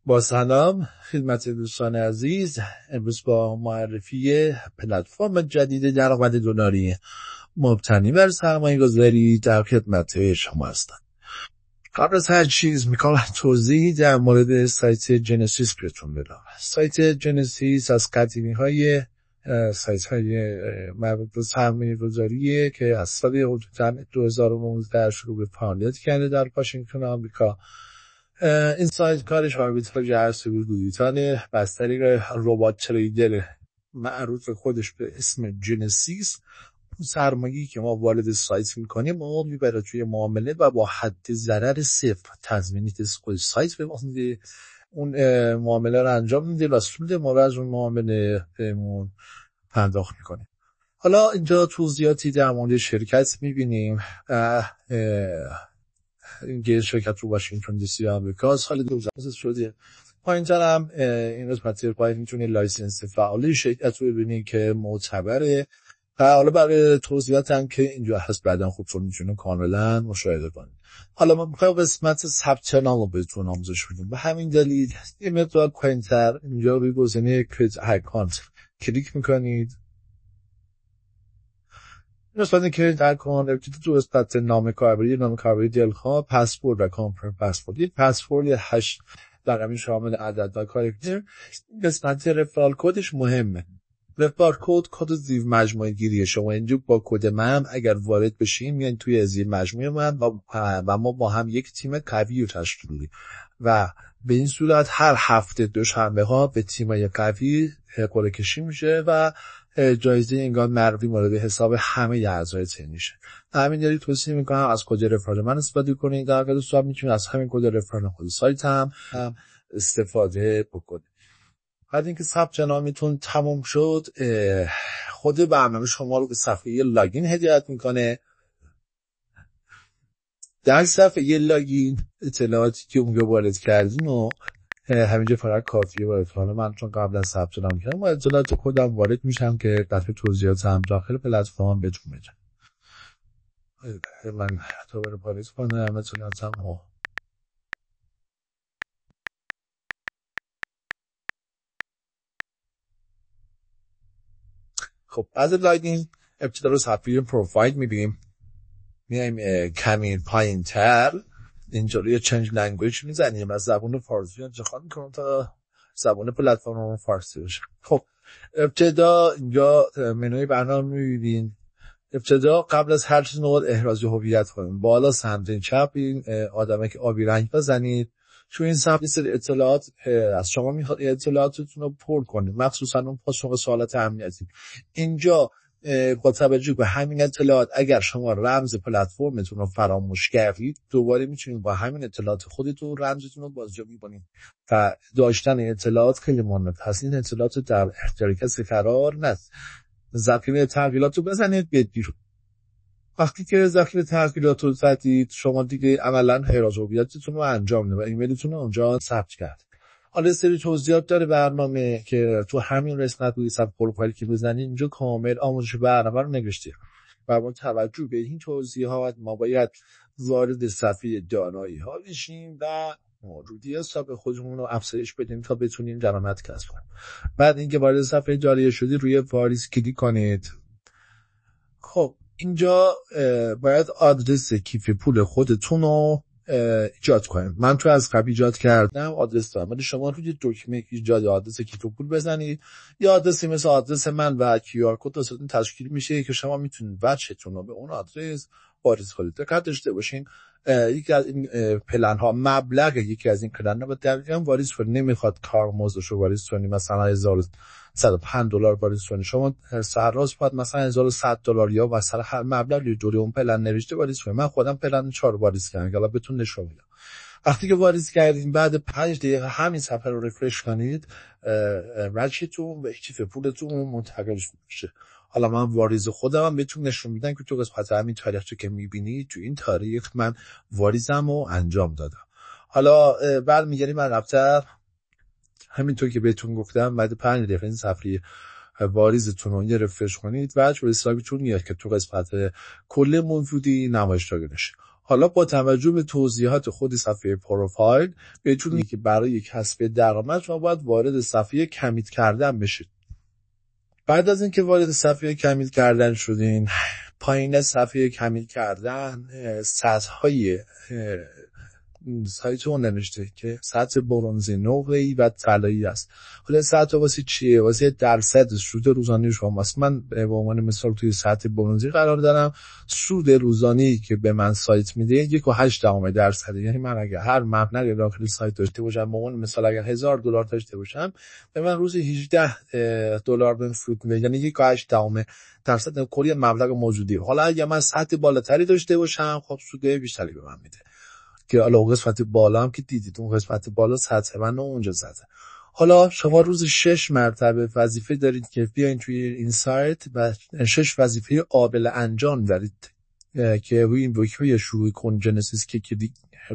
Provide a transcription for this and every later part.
با سلام خدمت دوستان عزیز. امروز با معرفی پلتفرم جدید درآمد دلاری مبتنی بر سرمایه گذاری در خدمت شما هستم. قبل از هر چیز میخوام توضیح در مورد سایت جنسیس بهتون بدم. سایت جنسیس از قدیمی های سایت های مربوط به سرمایه گذاریه که از سال 2019 شروع به فعالیت کرده در واشنگتن آمریکا. این سایت کارش آربیتراژ ارز دیجیتاله و از طریق ربات تریدر معروف خودش به اسم جنسیس سرمایه‌ای که ما وارد سایت میکنیم ما میبره توی معامله و با حد ضرر صفر تضمینی خود سایت به اون معامله رو انجام میده و سود ما از اون معامله بهمون پرداخت میکنیم. حالا اینجا توضیحاتی در مورد شرکت میبینیم. اینکه شرکت رو واشنگتن دی سی آمریکا سال 2000 شده. پایین‌تر هم این قسمت پایین میتونید لایسنس فعالی شرکت رو ببینید که معتبره. حالا برای توضیحات هم که اینجا هست بعداً خودتون میتونید کاملا مشاهده کنید. حالا ما میخوایم قسمت ثبت نام رو بهتون آموزش بدیم. به همین دلیل یه مقدار پایین‌تر اینجا روی گزینه کریت اکانت کلیک میکنید. نسبت که در کانال تو قسمت نام کاربری دلخواه، پسورد و کانفرم پسورد. یک پسورد 8 رقمی شامل عدد و کاراکتر. قسمت رفرال کدش مهمه. رفرال کد زیر مجموعه گیری شما. اینجا با کد من اگر وارد بشین میان توی زیر مجموعه من و ما با هم یک تیم قوی رو تشکیل میدیم و به این صورت هر هفته دوشنبه ها به تیمای قوی قرعه کشی میشه و جایزه انگار مروی مورد حساب همه اعضای تیم میشه. همین دلیل توصیه میکنم از کد رفرال من استفاده کنید. در واقع دوستان میتونید از همین کد رفرال خود سایت هم استفاده بکنید. بعد اینکه ثبت نامتون تموم شد خود برنامه شما رو به صفحه لاگین هدایت میکنه. در صفحه لاگین اطلاعاتی که اونجا وارد کردین و همینجا فقط کافیه وارد کنم. من چون قبل از ثبت نام کردم با اطلاعات خودم وارد میشم که دفعه توضیحات هم داخل پلتفرم بهتون میدم. من دوباره وارد کنم اطلاعاتم. خب از لاگین ابتدا رو صفحه پروفایل میبینیم. میایم کمی پایین‌تر اینجا روی چنج لنگویج میزنیم. از زبان فارسی انتخاب میکنم تا زبان پلتفرم فارسی بشه. خب ابتدا اینجا منوی برنامه میبینیم. ابتدا قبل از هر چیز نوع احراز هویت کنیم. بالا سمت چپ این آدمه که آبی رنگ بزنید. چون این صفحه سری اطلاعات از شما میخواد اطلاعاتتون رو پر کنید، مخصوصا اون پاسخ سوالات امنیتی. اینجا با توجه به همین اطلاعات اگر شما رمز پلتفرمتون رو فراموش کردید دوباره میتونید با همین اطلاعات خودتون رمزتون رو بازیابی کنید و داشتن اطلاعات خیلی مهمه. پس این اطلاعات در اختیار کسی قرار ندید. ذخیره تغییرات رو بزنید بیرون. وقتی که ذخیره تغییرات رو زدید شما دیگه عملاً احراز هویتتون رو انجام میدید و ایمیلتون رو اونجا ثبت کرد. حالا سری توضیحات داره برنامه که تو همین قسمت روی صفحه پروفایل که بزنید اینجا کامل آموزش برنامه رو نوشته و با توجه به این توضیحات ما باید وارد صفحه دارایی ها بشیم و موجودی حساب خودمون رو افزایش بدیم تا بتونیم درآمد کسب کنیم. بعد اینکه وارد صفحه دارایی شدید روی واریز کلیک کنید. خب اینجا باید آدرس کیف پول خودتون رو ایجاد کنید. من تو از قبل ایجاد کردم آدرس دارم ولی شما روی دکمه ایجاد آدرس کیف پول بزنید. یا آدرسی مثل آدرس من و QR کد واسهتون تشکیل میشه که شما میتونید وجهتون رو به اون آدرس واریز کنید. دقت داشته باشین یکی از این پلن ها مبلغ یکی از این پلن ها دقیقاً واریز کنید. نمیخواد کارمزدش رو واریز کنید مثلا $1,105 واریز کنید. شما سرراست باید مثلا $1,100 یا مثلا هر مبلغی جوری اون پلن نوشته واریز کنید. من خودم پلن 4 واریز کردم حالا بهتون نشون میدم. وقتی که واریز کردین بعد 5 دقیقه همین صفحه رو رفرش کنید وجهتون و کیف پولتون منتقل میشه. حالا من واریز خودم بهتون نشون میدم که تو قسمت همین تاریخ که میبینید تو این تاریخ من واریزم رو انجام دادم. حالا بعد میگردیم من رفتم همینطور که بهتون گفتم بعد 5 دقیقه این صفحه واریزتون رو یه رفرش کنید وجه و حسابتون میاد که تو قسمت کل موجودی نمایش داده نشه. حالا با توجه به توضیحات خود صفحه پروفایل بهتون که برای کسب درآمد شما باید وارد صفحه کمیت کردن بشید. بعد از اینکه وارد صفحه کمیت کردن شدین، پایین صفحه کمیت کردن سطح‌های سایت اون نوشته که سطح برنزی، نقره‌ای و طلایی است. حالا سطح واسه چیه؟ واسه درصد سود روزانه شماست. من به عنوان مثال توی سطح برنزی قرار دارم. سود روزانه‌ای که به من سایت میده 1.8%. یعنی من اگر هر مبلغ داخل سایت داشته باشم، به عنوان مثال اگر $1000 داشته باشم، به من روزی $18 بهم سود میده، یعنی 1.8% کلی مبلغ موجودی. حالا اگر من سطح بالاتری داشته باشم، خب سود بیشتری به من میده. که حالا قسمت بالا هم که دیدید، اون قسمت بالا سطح من اونجا زده. حالا شما روز 6 مرتبه وظیفه دارید که بیاین توی این سایت و 6 وظیفه قابل انجام دارید که روی این ویکی‌پدیا شروع کن جنسیس که کلیک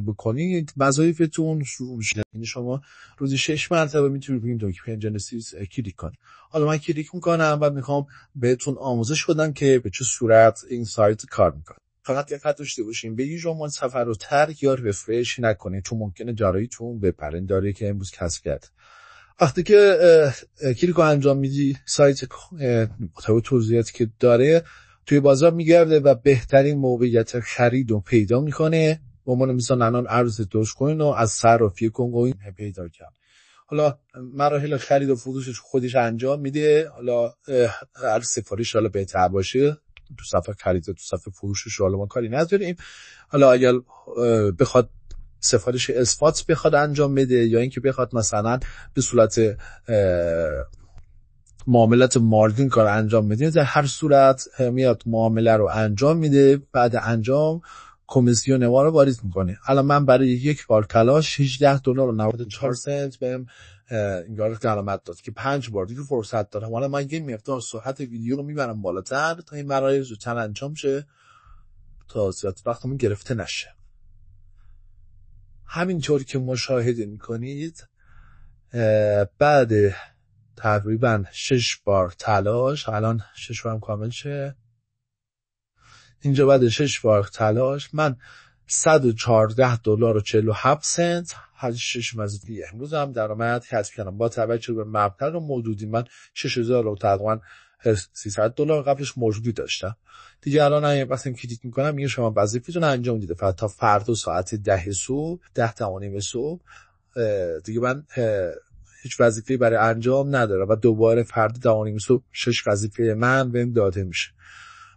بکنید وظایفتون شروع میشه. یعنی شما روز 6 مرتبه میتونید روی این ویکی‌پدیا جنسیس کلیک کنید. حالا من کلیک میکنم و میخوام بهتون آموزش بدم که به چه صورت این سایت کار میکنه. فقط دقت داشته باشین به هیچ عنوان صفحه رو ترک یا رفرش نکنید، چون ممکنه جاراییتون بپرین داره که امروز کسب کرد. وقتی که کلیک رو انجام میدی، سایت محتوی توضیحاتی که داره توی بازار میگرده و بهترین موقعیت خرید رو پیدا میکنه. به عنوان مثال الان ارز دوج کوین رو از صرافی کنگ کوین پیدا کرد. حالا مراحل خرید و فروشش خودش انجام میده. حالا هر سفارش حالا بهتر باشه تو صفحه خرید تو صفحه فروشش حالا ما کاری نداریم. حالا اگر بخواد سفارش اسپات بخواد انجام بده یا اینکه بخواد مثلا به صورت معاملات مارجین کار انجام بده، در هر صورت میاد معامله رو انجام میده. بعد انجام کمیسیون ما رو وارد میکنه. الان من برای یک بار تلاش $18.94 بهم انگار درآمد داد که 5 بار دیگه فرصت دارم. حالا من یه مقدار سرعت ویدیو رو میبرم بالاتر تا این مراحل زودتر انجام شه تا زیاد وقتمون گرفته نشه. همینطور که مشاهده میکنید بعد تقریبا 6 بار تلاش، الان 6 بارم کامل شه، اینجا بعد 6 بار تلاش من $114.47 هر 6 وظیفه امروز هم درآمد کسب کردم. با توجه به مبلغ موجودی من $6,000 $300 قبلش موجودی داشتم دیگه. الان اگه وقتی کلیک میکنم میگه شما وظیفتون انجام دیده، فقط تا فردا ساعت 10 صبح 10:30 صبح دیگه من هیچ وظیفه‌ای برای انجام ندارم و دوباره فردا 10:30 صبح 6 وظیفه من بهم داده میشه.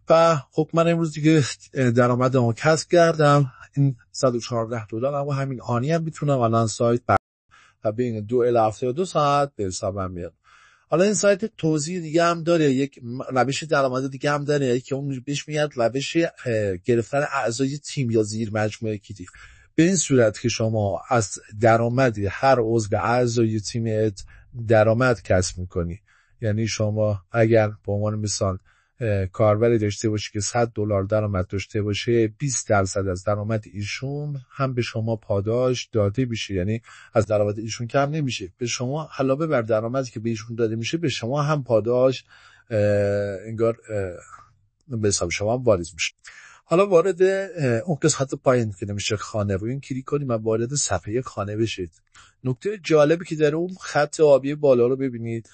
و خب من امروز دیگه درآمدمو کسب کردم. این $114 اما همین آنی هم میتونم الان سایت و بین 2 الی 72 ساعت به حسابم بیاد. حالا این سایت توضیح دیگه هم داره، یک روش درآمد دیگه هم داره که اون بهش میاد روش گرفتن اعضای تیم یا زیر مجموعه کلیک. به این صورت که شما از درآمد هر عضو اعضای تیمت درآمد کسب میکنی. یعنی شما اگر به عنوان مثال کاربری داشته باشی که $100 درآمد داشته باشه، 20% از درآمد ایشون هم به شما پاداش داده میشه. یعنی از درآمد ایشون کم نمیشه، به شما علاوه بر درآمدی که به ایشون داده میشه به شما هم پاداش انگار به حساب شما هم وارد میشه. حالا وارد اون قسمت پایین که نمیشه خانه رو این کلیک کنیم و وارد صفحه خانه بشید. نکته جالبی که در اون خط آبی بالا رو ببینید،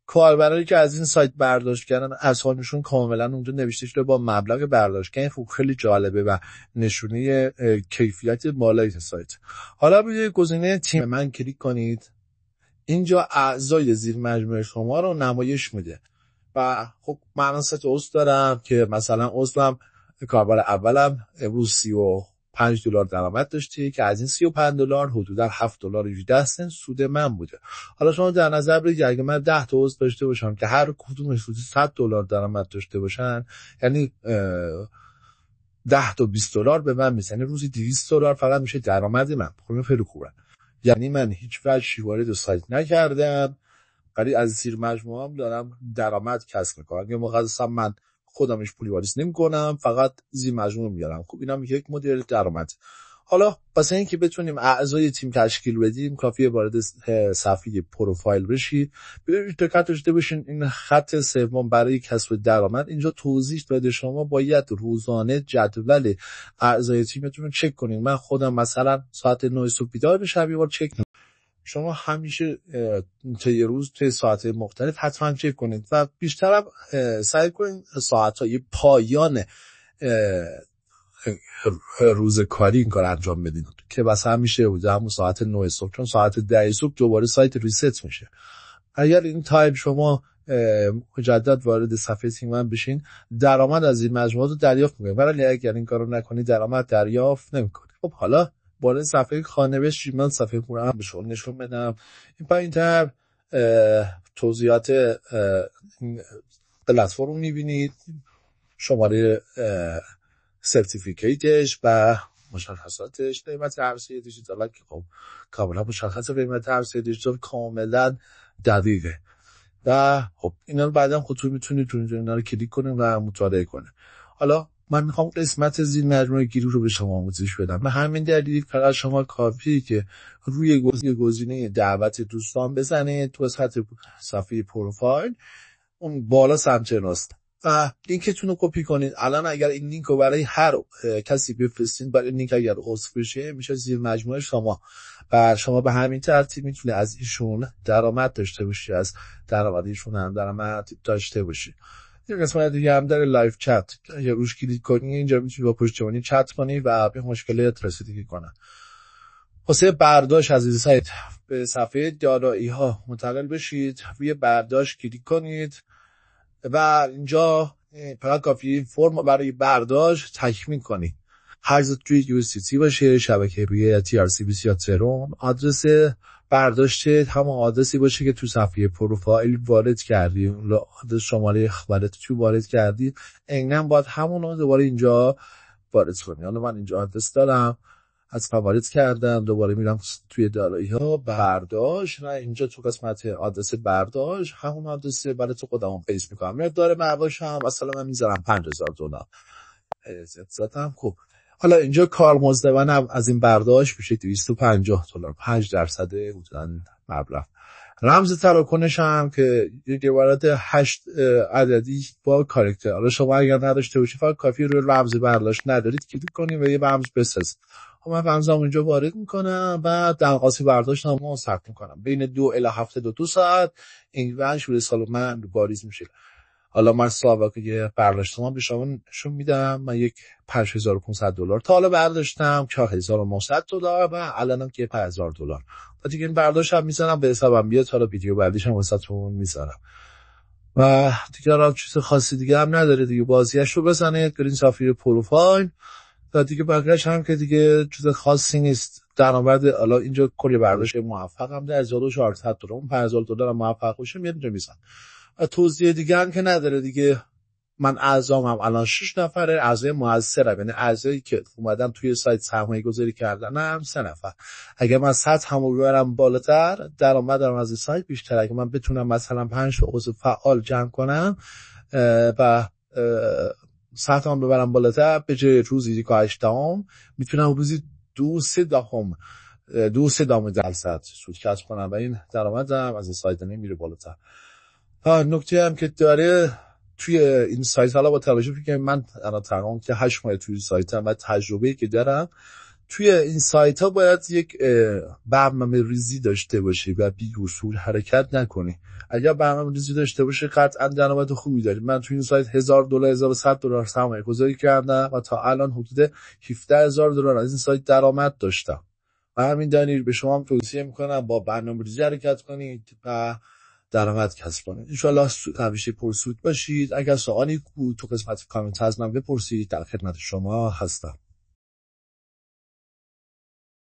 کاربرایی که از این سایت برداشت کردن اسامشون کاملا اونجا نوشته شده با مبلغ برداشت کردن. خب خیلی جالبه و نشونه کیفیت بالای سایت. حالا روی گزینه تیم من کلیک کنید. اینجا اعضای زیر مجموعه شما رو نمایش میده و خب من 3 تا عضو دارم که مثلا عضوم کاربر اولم امروز $35 درآمد داشته که از این $35 حدودا $7.18 سود من بوده. حالا شما در نظر بگیرید اگه من 10 تا عضو داشته باشم که هر کدومش حدود $100 درآمد داشته باشن، یعنی 10 تا $20 به من میشه، یعنی روزی $200 فقط میشه درآمد من. خب خیلی خوبه. یعنی من هیچ وجهی وارد سایت نکردم ولی از زیر مجموعه هم دارم درآمد کسب میکنم. یا مقدسم من خودمش پولی واریز نمی کنم، فقط زیر مجموعه میارم. خب اینم یک مدل درآمد. حالا واسه اینکه بتونیم اعضای تیم تشکیل بدیم کافیه وارد صفحه پروفایل بشید. دقت داشته باشین این خط سوم برای کسب درآمد اینجا توضیح داده شما باید روزانه جدول اعضای تیمتون رو چک کنین. من خودم مثلا ساعت 9 صبح بیدار بشم یه بار چک کنم. شما همیشه تا یه روز توی ساعت مختلف حتما چک کنید و بیشتر سعی کنید ساعت‌های پایان روز کاری این کار انجام بدین که بس همیشه بوده همون ساعت 9 صبح، چون ساعت 10 صبح دوباره سایت ریست میشه. اگر این تایم شما مجدد وارد صفحه تیم بشین درآمد از این مجموعات رو دریافت میکنید، ولی اگر این کارو نکنید درآمد دریافت نمیکنید. خب حالا وارد صفحه خانه بشید. من صفحه پورم به شما نشون بدم. این پایین‌تر توضیحات پلتفرم میبینید، شماره سرتیفیکیتش و مشخصاتش، قیمت ارزی دیجیتال که خب کاملا مشخص، قیمت ارزی دیجیتال کاملا دقیقه و خب اینا رو بعدا خودتون میتونید تو اینا رو کلیک کنید و مطالعه کنید. حالا من میخوام قسمت زیر مجموعه گیرو رو به شما آموزش بدم. به همین دلیل فقط شما کافیه که روی گزینه دعوت دوستان بزنید تو صفحه پروفایل، اون بالا سمت راست و لینکتون رو کپی کنید. الان اگر این لینک رو برای هر کسی بفرستین، برای لینک اگر عضو بشه میشه زیر مجموعه شما و شما به همین ترتیب میتونید از ایشون درآمد داشته باشی، از درآمد ایشون هم درآمد داشته باشی. یه قسمت دیگه هم داره لایو چت، یه روش کلیک کنی اینجا میتونی با پشتیبانی چت کنی و به مشکلات رسیدگی کنن. واسه برداشت از این سایت به صفحه دارایی ها منتقل بشید، روی برداشت کلیک کنید و اینجا فقط کافیه فرم برای برداشت تکمیل کنید. هر توی USDT باشه، شبکه روی TRC20 یا ترون، آدرس برداشت همون آدرسی باشه که تو صفحه پروفایل وارد کردی، آدرس شماره اخبارات تو وارد کردی، عیناً باید همون رو دوباره اینجا وارد کنی. حالا من اینجا آدرس دارم، از وارد کردم، دوباره میرم توی دارایی ها برداشت و اینجا تو قسمت آدرس برداشت همون آدرس برای تو خودمون پیست میکنم. مقدار برداشت هم مثلا من میذارم $5000 زدم. خب حالا اینجا کارمزد من از این برداشت میشه $250، 5% بودن مبلغ. رمز تراکنش هم که یک عبارت 8 عددی با کاراکتر. حالا شما اگر نداشته باشید فقط کافی روی رمز برداشت ندارید کلیک کنید و یه رمز بسازید. خب من رمزام اینجا وارد میکنم و درخواست برداشت هم ثبت میکنم. بین 2 الی 72 ساعت این ونش روی سال من واریز میشه. حالا من سابقه برداشتم به شما نشون میدم. من یک $5500 تا حالا برداشتم، $4900 و الانم که $5000. تا دیگه این برداشتم میزنم به حسابم بیاد، حالا ویدیو بعدیش هم واسهتون میذارم. و دیگه را چیز خاصی دیگه هم نداره دیگه. بازیش رو بزنید برین صفحه پروفایل و دیگه بقیه‌اش هم که دیگه چیز خاصی نیست. درآمد حالا اینجا کلی برداشت موفقم ده $1400، اون $5000 موفق بشه میاد میزنم. و توضیح دیگه هم که نداره دیگه. من اعضام الان 6 نفره، اعضای موثرم، یعنی اعضایی که اومدن توی سایت سرمایه گذاری کردن هم 3 نفر. اگه من سطح همو ببرم بالاتر، درآمدم از این سایت بیشتر. اگه من بتونم مثلا 5 تا عضو فعال جمع کنم و سطح هم ببرم بالاتر، به جای روزی 1.8 میتونم روزی 2.3% سود کسب کنم و این درآمدم از این سایت نمیره بالاتر. نکته هم که داره توی این سایت، حالا با توجه که من الان تقریبا که 8 ماه توی سایتم و تجربه‌ای که دارم، توی این سایت ها باید یک برنامه ریزی داشته باشی و بی اصول حرکت نکنی. اگر برنامه ریزی داشته باشی قطعا درآمد خوبی داری. من توی این سایت $1000 $1100 سرمایه گذاری کردم و تا الان حدود $17000 از این سایت درآمد داشتم. و همین دلیل به شما هم توصیه میکنم با برنامه ریزی حرکت کنید و درآمد کسب کنید. ان شاءالله همیشه پرسود باشید. اگر سوالی تو قسمت کامنت هست من بپرسید، در خدمت شما هستم.